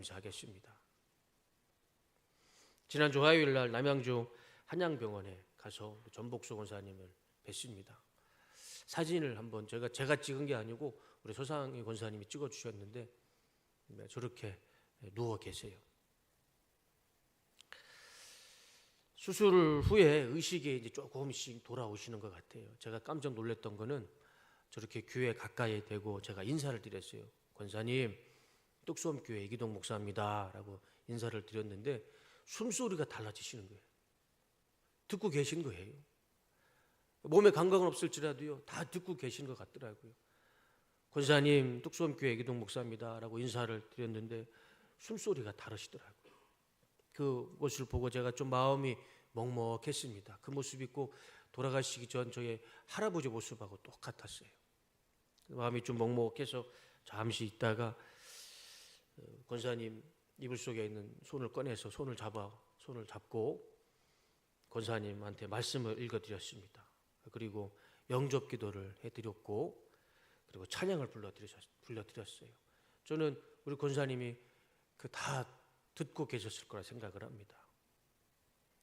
감사하겠습니다. 지난주 화요일 날 남양주 한양병원에 가서 전복수 권사님을 뵀습니다. 사진을 한번 제가 찍은 게 아니고 우리 소상희 권사님이 찍어 주셨는데 저렇게 누워 계세요. 수술 후에 의식이 이제 조금씩 돌아오시는 것 같아요. 제가 깜짝 놀랐던 거는 저렇게 교회 가까이 대고 제가 인사를 드렸어요. 권사님, 뚝섬교회 이기동 목사입니다 라고 인사를 드렸는데 숨소리가 달라지시는 거예요. 듣고 계신 거예요. 몸에 감각은 없을지라도요 다 듣고 계신 것 같더라고요. 권사님, 뚝섬교회 이기동 목사입니다 라고 인사를 드렸는데 숨소리가 다르시더라고요. 그 모습을 보고 제가 좀 마음이 먹먹했습니다. 그 모습이 꼭 돌아가시기 전 저의 할아버지 모습하고 똑같았어요. 마음이 좀 먹먹해서 잠시 있다가 권사님 이불 속에 있는 손을 꺼내서 손을 잡고 권사님한테 말씀을 읽어드렸습니다. 그리고 영접 기도를 해드렸고 그리고 찬양을 불러드렸어요. 저는 우리 권사님이 다 듣고 계셨을 거라 생각을 합니다.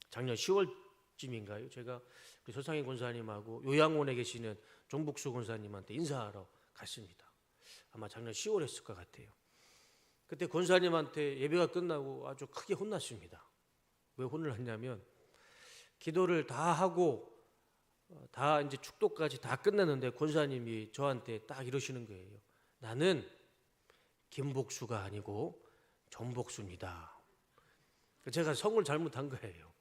작년 10월쯤인가요? 제가 우리 소상희 권사님하고 요양원에 계시는 종복수 권사님한테 인사하러 갔습니다. 아마 작년 10월이었을 것 같아요. 그때 권사님한테 예배가 끝나고 아주 크게 혼났습니다. 왜 혼을 했냐면 기도를 다 하고 다 이제 축도까지 다 끝났는데 권사님이 저한테 딱 이러시는 거예요. 나는 김복수가 아니고 전복수입니다. 제가 성을 잘못한 거예요.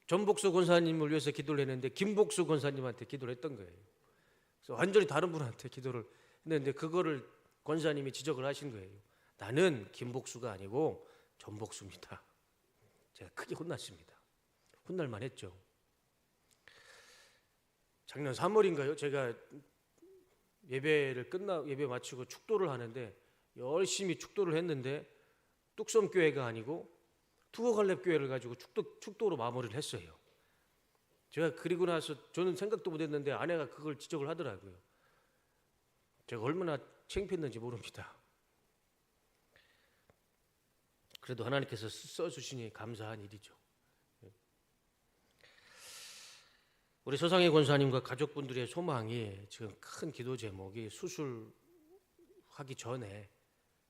전복수 권사님을 위해서 기도를 했는데 김복수 권사님한테 기도를 했던 거예요. 그래서 완전히 다른 분한테 기도를 했는데 그거를 권사님이 지적을 하신 거예요. 나는 김복수가 아니고 전복수입니다. 제가 크게 혼났습니다. 혼날만 했죠. 작년 3월인가요? 제가 예배 마치고 축도를 하는데 열심히 축도를 했는데 뚝섬교회가 아니고 투어갈렙교회를 가지고 축도로 마무리를 했어요. 제가 그리고 나서 저는 생각도 못했는데 아내가 그걸 지적을 하더라고요. 제가 얼마나 창피했는지 모릅니다. 그래도 하나님께서 써주시니 감사한 일이죠. 우리 소상희 권사님과 가족분들의 소망이 지금 큰 기도 제목이 수술하기 전에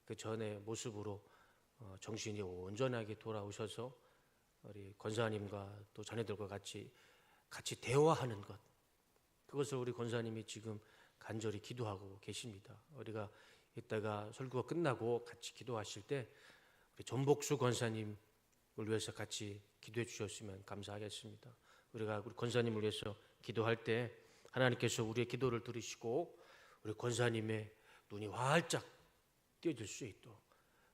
그 전에 모습으로 정신이 온전하게 돌아오셔서 우리 권사님과 또 자녀들과 같이 대화하는 것, 그것을 우리 권사님이 지금 간절히 기도하고 계십니다. 우리가 이따가 설교가 끝나고 같이 기도하실 때 우리 전복수 권사님을 위해서 같이 기도해 주셨으면 감사하겠습니다. 우리가 우리 권사님을 위해서 기도할 때 하나님께서 우리의 기도를 들으시고 우리 권사님의 눈이 활짝 띄어질 수 있도록,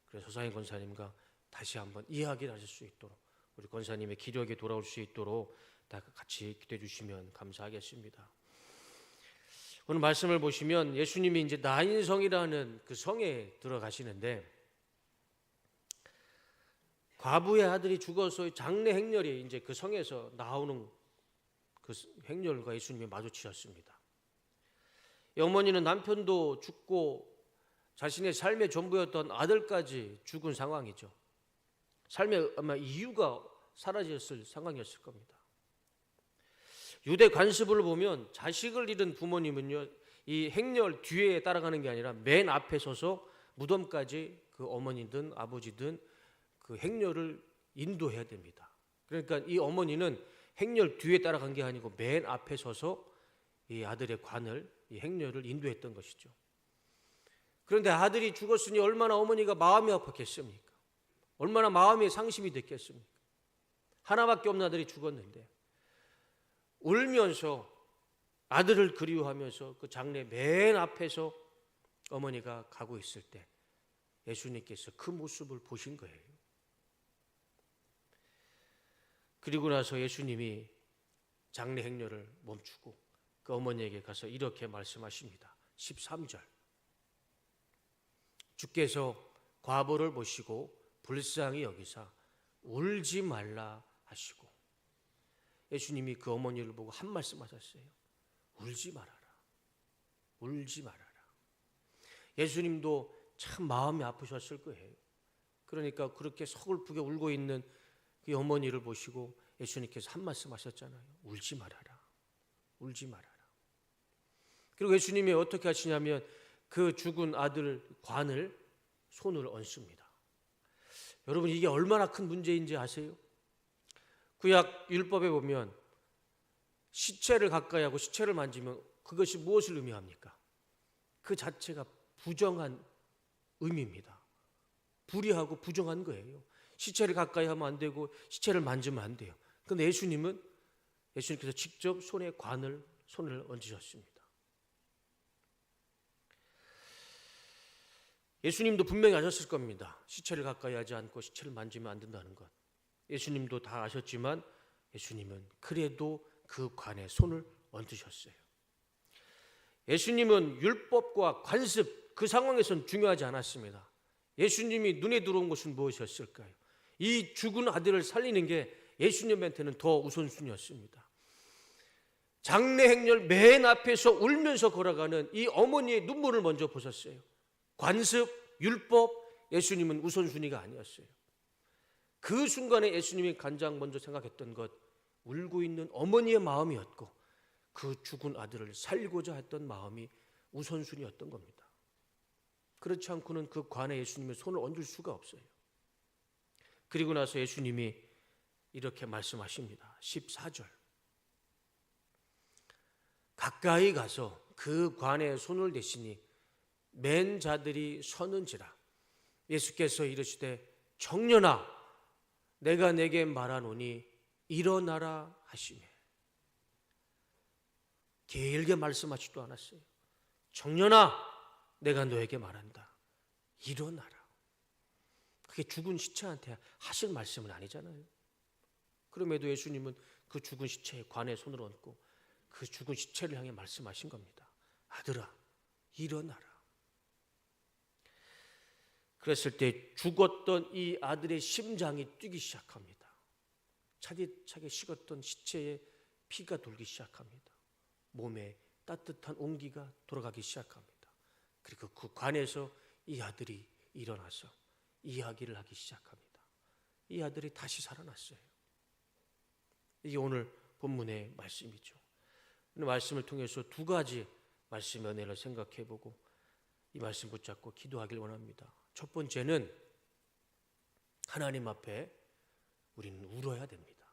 그래서 소상희 권사님과 다시 한번 이야기를 하실 수 있도록, 우리 권사님의 기력이 돌아올 수 있도록 다 같이 기도해 주시면 감사하겠습니다. 오늘 말씀을 보시면 예수님이 이제 나인성이라는 그 성에 들어가시는데 과부의 아들이 죽어서 장례 행렬이 이제 그 성에서 나오는 그 행렬과 예수님이 마주치셨습니다. 이 어머니는 남편도 죽고 자신의 삶의 전부였던 아들까지 죽은 상황이죠. 삶의 아마 이유가 사라졌을 상황이었을 겁니다. 유대 관습을 보면 자식을 잃은 부모님은요, 이 행렬 뒤에 따라가는 게 아니라 맨 앞에 서서 무덤까지 그 어머니든 아버지든 그 행렬을 인도해야 됩니다. 그러니까 이 어머니는 행렬 뒤에 따라간 게 아니고 맨 앞에 서서 이 아들의 관을, 이 행렬을 인도했던 것이죠. 그런데 아들이 죽었으니 얼마나 어머니가 마음이 아팠겠습니까? 얼마나 마음이 상심이 됐겠습니까? 하나밖에 없는 아들이 죽었는데 울면서 아들을 그리워하면서 그 장례 맨 앞에서 어머니가 가고 있을 때 예수님께서 그 모습을 보신 거예요. 그리고 나서 예수님이 장례 행렬을 멈추고 그 어머니에게 가서 이렇게 말씀하십니다. 13절. 주께서 과부를 보시고 불쌍히 여기사 울지 말라 하시고, 예수님이 그 어머니를 보고 한 말씀 하셨어요. 울지 말아라. 울지 말아라. 예수님도 참 마음이 아프셨을 거예요. 그러니까 그렇게 서글프게 울고 있는 그 어머니를 보시고 예수님께서 한 말씀 하셨잖아요. 울지 말아라. 울지 말아라. 그리고 예수님이 어떻게 하시냐면 그 죽은 아들 관을 손을 얹습니다. 여러분, 이게 얼마나 큰 문제인지 아세요? 구약 율법에 보면 시체를 가까이 하고 시체를 만지면 그것이 무엇을 의미합니까? 그 자체가 부정한 의미입니다. 불의하고 부정한 거예요. 시체를 가까이 하면 안 되고 시체를 만지면 안 돼요. 그런데 예수님께서 직접 손에 손을 얹으셨습니다. 예수님도 분명히 아셨을 겁니다. 시체를 가까이 하지 않고 시체를 만지면 안 된다는 것. 예수님도 다 아셨지만 예수님은 그래도 그 관에 손을 얹으셨어요. 예수님은 율법과 관습, 그 상황에서는 중요하지 않았습니다. 예수님이 눈에 들어온 것은 무엇이었을까요? 이 죽은 아들을 살리는 게 예수님한테는 더 우선순위였습니다. 장례 행렬 맨 앞에서 울면서 걸어가는 이 어머니의 눈물을 먼저 보셨어요. 관습, 율법, 예수님은 우선순위가 아니었어요. 그 순간에 예수님이 가장 먼저 생각했던 것, 울고 있는 어머니의 마음이었고 그 죽은 아들을 살리고자 했던 마음이 우선순위였던 겁니다. 그렇지 않고는 그 관에 예수님의 손을 얹을 수가 없어요. 그리고 나서 예수님이 이렇게 말씀하십니다. 14절. 가까이 가서 그 관에 손을 대시니 맨 자들이 서는지라. 예수께서 이르시되 청년아 내가 내게 말하노니 일어나라 하시매. 길게 말씀하지도 않았어요. 청년아 내가 너에게 말한다. 일어나라. 그게 죽은 시체한테 하실 말씀은 아니잖아요. 그럼에도 예수님은 그 죽은 시체에 관에 손을 얹고 그 죽은 시체를 향해 말씀하신 겁니다. 아들아 일어나라. 그랬을 때 죽었던 이 아들의 심장이 뛰기 시작합니다. 차디차게 식었던 시체에 피가 돌기 시작합니다. 몸에 따뜻한 온기가 돌아가기 시작합니다. 그리고 그 관에서 이 아들이 일어나서 이야기를 하기 시작합니다. 이 아들이 다시 살아났어요. 이게 오늘 본문의 말씀이죠. 이 말씀을 통해서 두 가지 말씀의 은혜를 생각해보고 이 말씀 붙잡고 기도하길 원합니다. 첫 번째는 하나님 앞에 우리는 울어야 됩니다.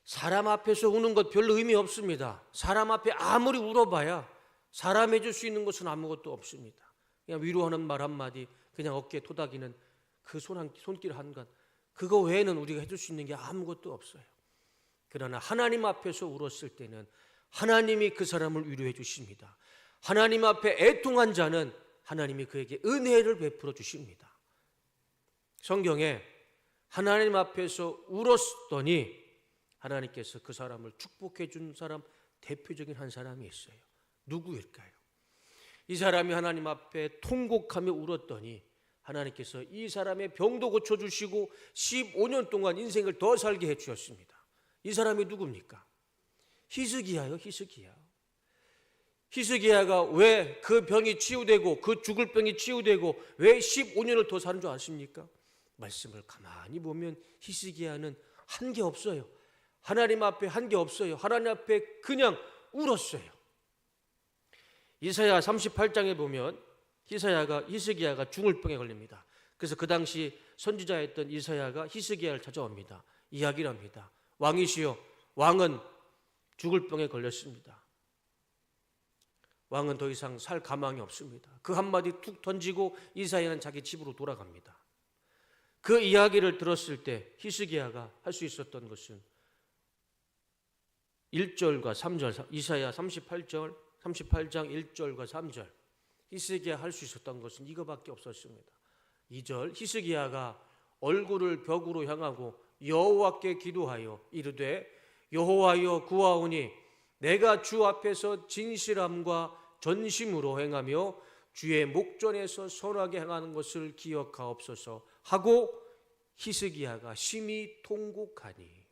사람 앞에서 우는 것 별로 의미 없습니다. 사람 앞에 아무리 울어봐야 사람 해줄 수 있는 것은 아무것도 없습니다. 그냥 위로하는 말 한마디, 그냥 어깨에 토닥이는 그 손길 한간, 그거 외에는 우리가 해줄 수 있는 게 아무것도 없어요. 그러나 하나님 앞에서 울었을 때는 하나님이 그 사람을 위로해 주십니다. 하나님 앞에 애통한 자는 하나님이 그에게 은혜를 베풀어 주십니다. 성경에 하나님 앞에서 울었더니 하나님께서 그 사람을 축복해 준 사람 대표적인 한 사람이 있어요. 누구일까요? 이 사람이 하나님 앞에 통곡하며 울었더니 하나님께서 이 사람의 병도 고쳐주시고 15년 동안 인생을 더 살게 해주셨습니다. 이 사람이 누굽니까? 히스기야요. 히스기야가 왜 그 병이 치유되고 그 죽을 병이 치유되고 왜 15년을 더 사는 줄 아십니까? 말씀을 가만히 보면 히스기야는 한 게 없어요. 하나님 앞에 한 게 없어요. 하나님 앞에 그냥 울었어요. 이사야 38장에 보면 히스기야가 죽을 병에 걸립니다. 그래서 그 당시 선지자였던 이사야가 히스기야를 찾아옵니다. 이야기를 합니다. 왕이시여, 왕은 죽을 병에 걸렸습니다. 왕은 더 이상 살 가망이 없습니다. 그 한마디 툭 던지고 이사야는 자기 집으로 돌아갑니다. 그 이야기를 들었을 때 히스기야가 할 수 있었던 것은 1절과 3절, 이사야 38장 1절과 3절, 히스기야 할 수 있었던 것은 이거밖에 없었습니다. 2절, 히스기야가 얼굴을 벽으로 향하고 여호와께 기도하여 이르되 여호와여 구하오니 내가 주 앞에서 진실함과 전심으로 행하며 주의 목전에서 선하게 행하는 것을 기억하옵소서 하고 히스기야가 심히 통곡하니,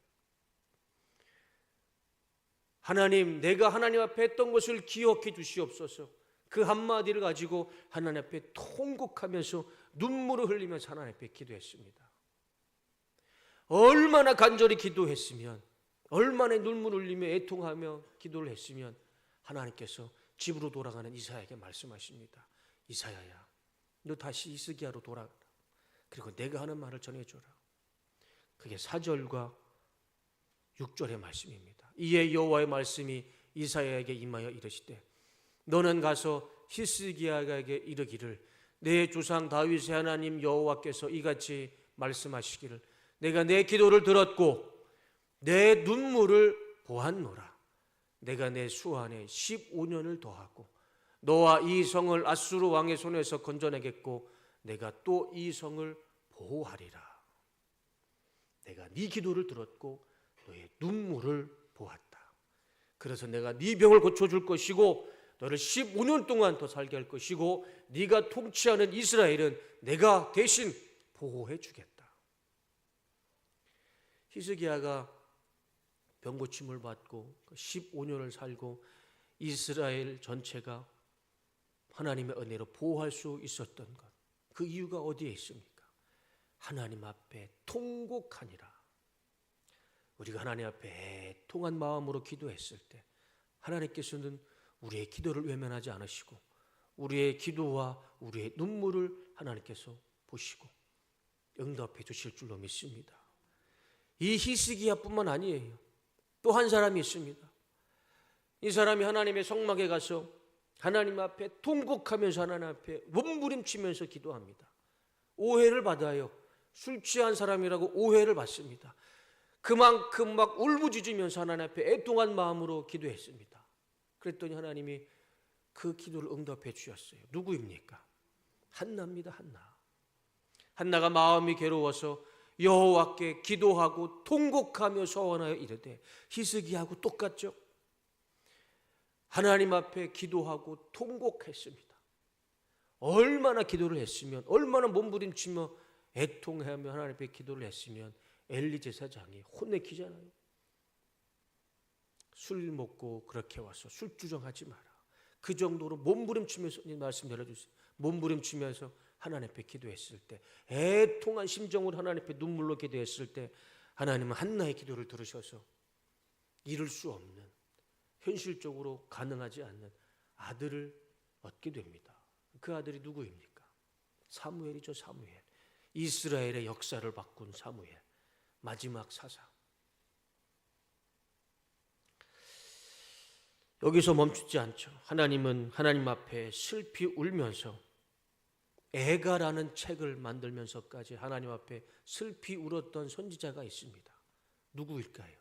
하나님, 내가 하나님 앞에 했던 것을 기억해 주시옵소서. 그 한마디를 가지고 하나님 앞에 통곡하면서 눈물을 흘리면서 하나님 앞에 기도했습니다. 얼마나 간절히 기도했으면, 얼마나 눈물을 흘리며 애통하며 기도를 했으면 하나님께서 집으로 돌아가는 이사야에게 말씀하십니다. 이사야야, 너 다시 히스기야로 돌아가라. 그리고 내가 하는 말을 전해줘라. 그게 4절과 6절의 말씀입니다. 이에 여호와의 말씀이 이사야에게 임하여 이르시되 너는 가서 히스기야에게 이르기를 내 조상 다윗의 하나님 여호와께서 이같이 말씀하시기를 내가 내 기도를 들었고 내 눈물을 보았노라. 내가 내 수한에 15년을 더하고 너와 이 성을 아수르 왕의 손에서 건져내겠고 내가 또 이 성을 보호하리라. 내가 네 기도를 들었고 너의 눈물을 보았다. 그래서 내가 네 병을 고쳐줄 것이고 너를 15년 동안 더 살게 할 것이고 네가 통치하는 이스라엘은 내가 대신 보호해 주겠다. 히스기야가 병고침을 받고 15년을 살고 이스라엘 전체가 하나님의 은혜로 보호할 수 있었던 것, 그 이유가 어디에 있습니까? 하나님 앞에 통곡하니라. 우리가 하나님 앞에 애통한 마음으로 기도했을 때 하나님께서는 우리의 기도를 외면하지 않으시고 우리의 기도와 우리의 눈물을 하나님께서 보시고 응답해 주실 줄로 믿습니다. 이 히스기야뿐만 아니에요. 또 한 사람이 있습니다. 이 사람이 하나님의 성막에 가서 하나님 앞에 통곡하면서 하나님 앞에 몸부림치면서 기도합니다. 오해를 받아요. 술 취한 사람이라고 오해를 받습니다. 그만큼 막 울부짖으면서 하나님 앞에 애통한 마음으로 기도했습니다. 그랬더니 하나님이 그 기도를 응답해 주셨어요. 누구입니까? 한나입니다. 한나. 한나가 마음이 괴로워서 여호와께 기도하고 통곡하며 서원하여 이르되 히스기야하고 똑같죠. 하나님 앞에 기도하고 통곡했습니다. 얼마나 기도를 했으면, 얼마나 몸부림치며 애통하며 하나님 앞에 기도를 했으면 엘리 제사장이 혼내키잖아요. 술 먹고 그렇게 와서 술주정하지 마라. 그 정도로 몸부림치면서 말씀 내려주세요. 몸부림치면서 하나님 앞에 기도했을 때, 애통한 심정으로 하나님 앞에 눈물로 기도했을 때 하나님은 한나의 기도를 들으셔서 이룰 수 없는, 현실적으로 가능하지 않는 아들을 얻게 됩니다. 그 아들이 누구입니까? 사무엘이죠. 사무엘. 이스라엘의 역사를 바꾼 사무엘. 마지막 사사. 여기서 멈추지 않죠. 하나님은 하나님 앞에 슬피 울면서 애가라는 책을 만들면서까지 하나님 앞에 슬피 울었던 선지자가 있습니다. 누구일까요?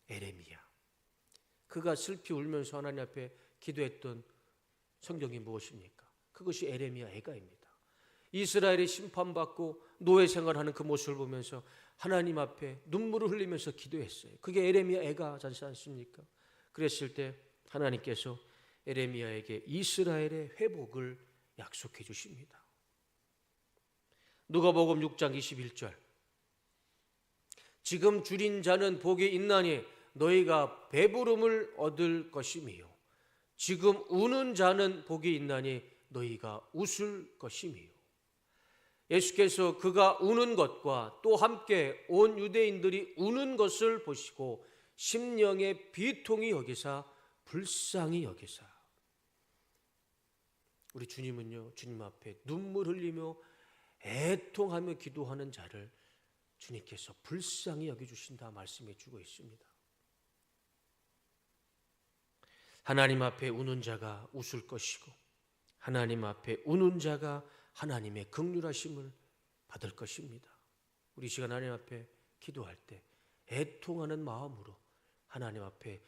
에레미야. 그가 슬피 울면서 하나님 앞에 기도했던 성경이 무엇입니까? 그것이 에레미야 애가입니다. 이스라엘이 심판받고 노예 생활하는 그 모습을 보면서 하나님 앞에 눈물을 흘리면서 기도했어요. 그게 에레미야 애가지 않습니까? 그랬을 때 하나님께서 에레미야에게 이스라엘의 회복을 약속해 주십니다. 누가복음 6장 21절. 지금 줄인 자는 복이 있나니 너희가 배부름을 얻을 것이미요. 지금 우는 자는 복이 있나니 너희가 웃을 것이미요. 예수께서 그가 우는 것과 또 함께 온 유대인들이 우는 것을 보시고 심령의 비통이 여기사 불쌍히 여기사. 우리 주님은요, 주님 앞에 눈물 흘리며 애통하며 기도하는 자를 주님께서 불쌍히 여겨주신다 말씀해 주고 있습니다. 하나님 앞에 우는 자가 웃을 것이고 하나님 앞에 우는 자가 하나님의 긍휼하심을 받을 것입니다. 우리 시간 하나님 앞에 기도할 때 애통하는 마음으로 하나님 앞에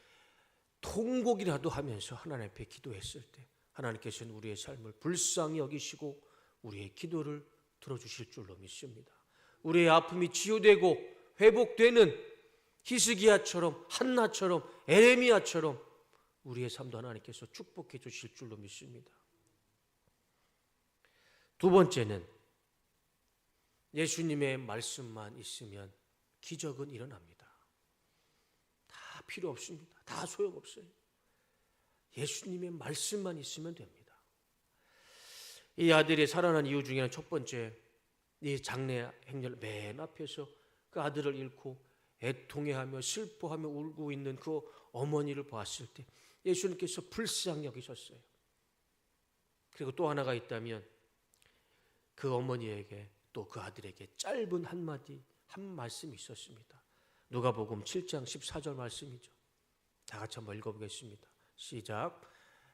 통곡이라도 하면서 하나님 앞에 기도했을 때 하나님께서는 우리의 삶을 불쌍히 여기시고 우리의 기도를 들어주실 줄로 믿습니다. 우리의 아픔이 치유되고 회복되는 히스기야처럼, 한나처럼, 에레미야처럼 우리의 삶도 하나님께서 축복해 주실 줄로 믿습니다. 두 번째는 예수님의 말씀만 있으면 기적은 일어납니다. 다 필요 없습니다. 다 소용없어요. 예수님의 말씀만 있으면 됩니다. 이 아들이 살아난 이유 중에는 첫 번째, 이 장례 행렬 맨 앞에서 그 아들을 잃고 애통해하며 슬퍼하며 울고 있는 그 어머니를 보았을 때 예수님께서 불쌍히 여기셨어요. 그리고 또 하나가 있다면 그 어머니에게 또 그 아들에게 짧은 한마디 한 말씀이 있었습니다. 누가복음 7장 14절 말씀이죠. 다 같이 한번 읽어보겠습니다. 시작.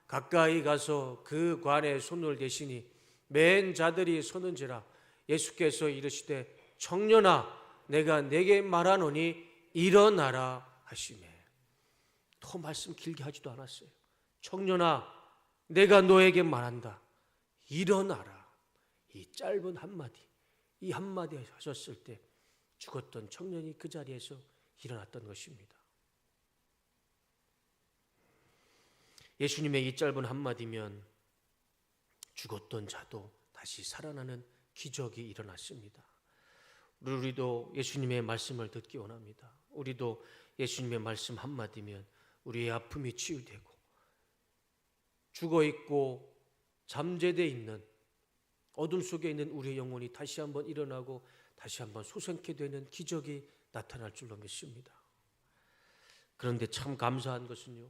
가까이 가서 그 관에 손을 대시니 맨 자들이 서는지라 예수께서 이르시되 청년아 내가 내게 말하노니 일어나라 하시매. 더 말씀 길게 하지도 않았어요. 청년아 내가 너에게 말한다. 일어나라. 이 짧은 한마디, 이 한마디 하셨을 때 죽었던 청년이 그 자리에서 일어났던 것입니다. 예수님의 이 짧은 한마디면 죽었던 자도 다시 살아나는 기적이 일어났습니다. 우리도 예수님의 말씀을 듣기 원합니다. 우리도 예수님의 말씀 한마디면 우리의 아픔이 치유되고 죽어있고 잠재되어 있는 어둠 속에 있는 우리의 영혼이 다시 한번 일어나고 다시 한번 소생케 되는 기적이 나타날 줄로 믿습니다. 그런데 참 감사한 것은요,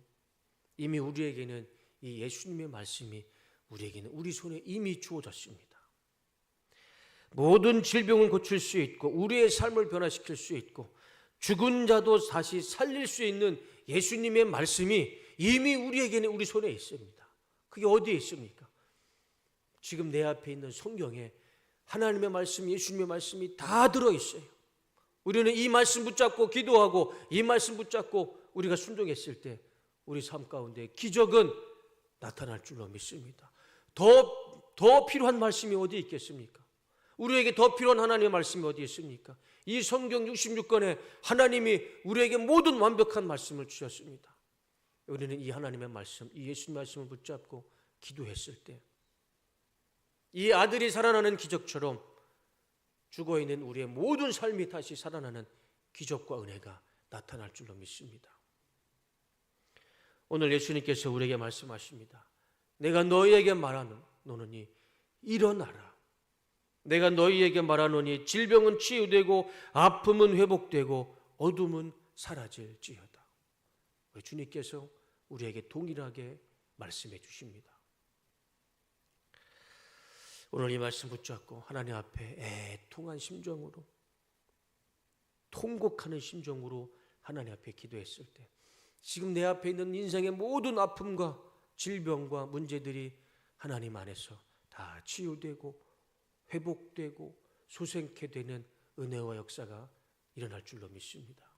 이미 우리에게는 이 예수님의 말씀이 우리에게는 우리 손에 이미 주어졌습니다. 모든 질병을 고칠 수 있고 우리의 삶을 변화시킬 수 있고 죽은 자도 다시 살릴 수 있는 예수님의 말씀이 이미 우리에게는 우리 손에 있습니다. 그게 어디에 있습니까? 지금 내 앞에 있는 성경에 하나님의 말씀, 예수님의 말씀이 다 들어있어요. 우리는 이 말씀 붙잡고 기도하고 이 말씀 붙잡고 우리가 순종했을 때 우리 삶 가운데 기적은 나타날 줄로 믿습니다. 더 필요한 말씀이 어디 있겠습니까? 우리에게 더 필요한 하나님의 말씀이 어디 있습니까? 이 성경 66권에 하나님이 우리에게 모든 완벽한 말씀을 주셨습니다. 우리는 이 하나님의 말씀, 이 예수님의 말씀을 붙잡고 기도했을 때 이 아들이 살아나는 기적처럼 죽어있는 우리의 모든 삶이 다시 살아나는 기적과 은혜가 나타날 줄로 믿습니다. 오늘 예수님께서 우리에게 말씀하십니다. 내가 너희에게 말하노니 일어나라. 내가 너희에게 말하노니 질병은 치유되고 아픔은 회복되고 어둠은 사라질지어다. 우리 주님께서 우리에게 동일하게 말씀해 주십니다. 오늘 이 말씀 붙잡고 하나님 앞에 애통한 심정으로, 통곡하는 심정으로 하나님 앞에 기도했을 때 지금 내 앞에 있는 인생의 모든 아픔과 질병과 문제들이 하나님 안에서 다 치유되고 회복되고 소생케 되는 은혜와 역사가 일어날 줄로 믿습니다.